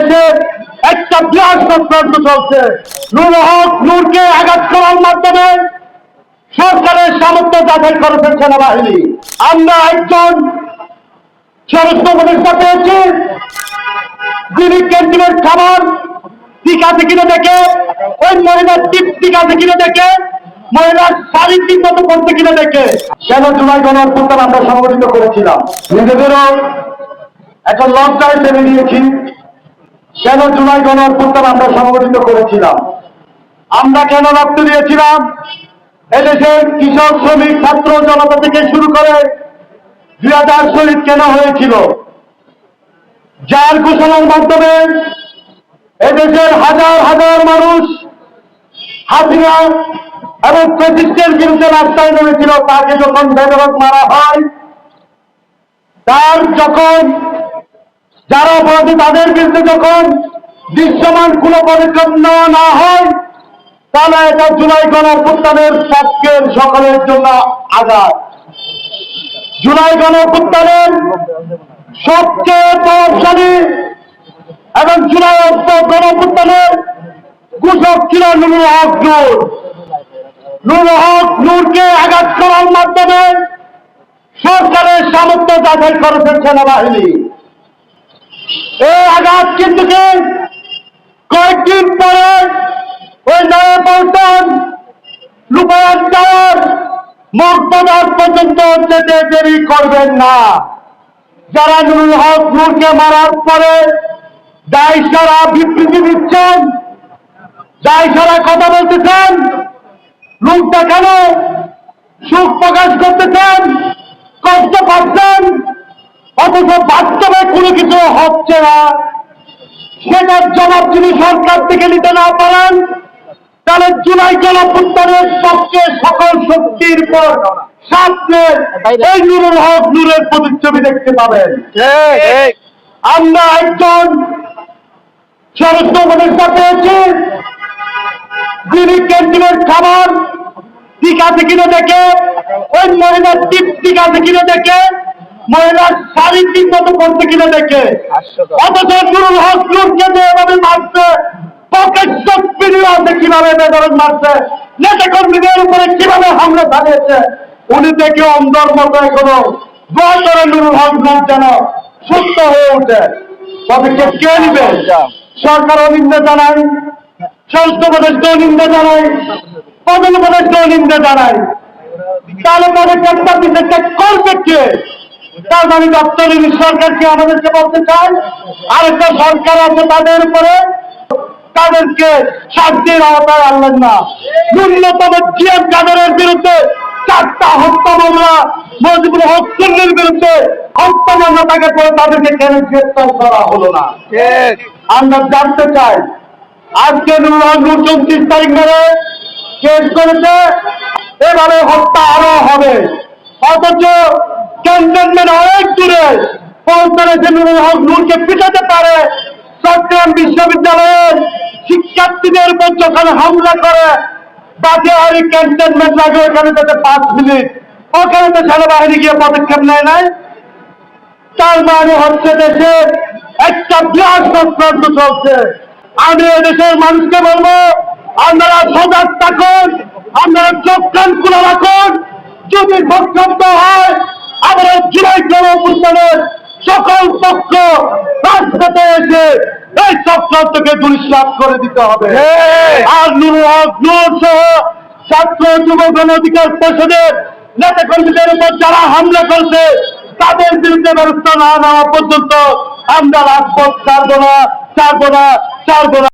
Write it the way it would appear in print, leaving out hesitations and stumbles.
দেশে একটা বিরাট চক্রান্ত চলছে। নূর হক নূরকে আঘাত করার মাধ্যমে সরকারের সামর্থ্য যাচাই করেছে সেনাবাহিনী। আমরা একজন স্বরাষ্ট্র উপদেষ্টা পেয়েছি যিনি ক্যান্টিনের খাবার ঠিক আছে কিনা দেখে, ওই মহিলার টিপ ঠিক আছে কিনা দেখে, মহিলার শাড়ি ঠিক মতো করতে কিনা দেখে। কেন জুলাই গণঅভ্যুত্থান আমরা সংগঠিত করেছিলাম? নিজেদেরও একটা লজ্জায় টেনে নিয়েছি। কেন জুলাই গণঅভ্যুত্থান আমরা সংগঠিত করেছিলাম? আমরা কেন রক্ত দিয়েছিলাম? এদেশের কৃষক, শ্রমিক, ছাত্র জনতা থেকে শুরু করে 2000 শহীদ কেন হয়েছিল? যার ঘোষণার মাধ্যমে এদেশের হাজার হাজার মানুষ হাসিনা এবং ফ্যাসিস্টের বিরুদ্ধে রাস্তায় নেমেছিল। তাকে যখন বেধড়ক মারা হয়, তার যখন যারা অপরাধী তাদের বিরুদ্ধে যখন দৃশ্যমান কোন পদক্ষেপ নেওয়া না হয়, তাহলে এটা জুলাই গণঅভ্যুত্থানের পক্ষের সকলের জন্য আঘাত। জুলাই গণঅভ্যুত্থানের সবচেয়ে প্রভাবশালী এবং জুলাই গণঅভ্যুত্থানের ঘোষক ছিল নুরুল হক নূর। নুরুল হক নূরকে আঘাত করার মাধ্যমে সরকারের সামর্থ্য যাচাই করেছে সেনাবাহিনী। এই আঘাত কিন্তু কয়েকদিন পরে ওই নয়াপল্টন রূপায়ণ টাওয়ার মর্যাদার পর্যন্ত যেতে দেরি করবেন না। যারা নুরুল হক নূরকে মারার পরে দায় সারা বিবৃতি দিচ্ছেন, দায় সারা কথা বলতেছেন, লোক দেখানো সুখ প্রকাশ করতেছেন, কষ্ট পাচ্ছেন, অথচ বাস্তবে কোনো কিছু হচ্ছে না, সেটার জবাব যদি সরকার থেকে নিতে না পারেন, তাহলে জুলাই গণঅভ্যুত্থানের পক্ষে সকল শক্তির পর সামনে এই নুরুল হক নূরের প্রতিচ্ছবি দেখতে পাবেন। আমরা একজন স্বরাষ্ট্র উপদেষ্টা পেয়েছি যিনি ক্যান্টিনের খাবার ঠিক আছে কিনা দেখে, ওই মহিলার টিপ ঠিক আছে কিনা দেখে, মহিলার শাড়ি ঠিক মতো করতে কিনা দেখে। অথচ নুরুল হক নূরকে যেভাবে মারছে, পকেট ভিডিও আছে কিভাবে বেদরক মারছে, নেতা কর্মীদের উপরে কিভাবে হামলা চালিয়েছে। উনি দেখে অন্ধর মতো এখনো দোয়া করে নুরুল হক নূর যেন সুস্থ হয়ে ওঠে। পদক্ষেপ কে নিবে? সরকারও নিন্দা জানাই, স্বরাষ্ট্র উপদেষ্টাও নিন্দা জানাই, প্রধান উপদেষ্টাও নিন্দা জানাই। তাহলে পদক্ষেপটা বিশেষটা করবে কে? তার মানে ডক্টর ইউনূস সরকারকে আমাদেরকে বলতে চান আরেকটা সরকার আছে তাদের উপরে, তাদেরকে শাস্তির আওতায় আনলেন না। ন্যূনতম জিএম কাদেরের বিরুদ্ধে 4টা হত্যা মামলা, মজিবুল হক সুন্নির বিরুদ্ধে হত্যা মামলা তাকে পরে তাদেরকে কেন গ্রেফতার করা হলো না? আমরা জানতে চাই। আজকে নুরুল হক নূর 34 তারিখ ধরে কেস করেছে, এভাবে হত্যা আরো হবে। অথচ ক্যান্টনমেন্ট অনেক দূরে পৌঁছালে যে নুরুল হক নূরকে পিটাতে পারে। চট্টগ্রাম বিশ্ববিদ্যালয়ের শিক্ষার্থীদের উপর যখন হামলা করে, বাগেরহাট ক্যান্টনমেন্ট লাগে ওখানে যেতে 5 মিনিট, ওখানে তো সেনাবাহিনী গিয়ে পদক্ষেপ নেয় নাই। তার মানে হচ্ছে দেশে একটা বিরাট চক্রান্ত চলছে। আমি এদেশের মানুষকে বলবো, আপনারা সজাগ থাকুন, আপনারা চোখ কান খোলা রাখুন। যদি চক্রান্ত হয়, আমরা জুলাই গণঅভ্যুত্থানের সকল পক্ষ রাজপথে এসে এই চক্রান্তকে দুঃসাৎ করে দিতে হবে। আর নুরুল হক নূর সহ ছাত্র যুব গণ অধিকার পরিষদের নেতা কর্মীদের উপর যারা হামলা করছে, তাদের বিরুদ্ধে ব্যবস্থা না নেওয়া পর্যন্ত আমরা রাজপথ ছাড়বো না, ছাড়বো না, ছাড়বো না।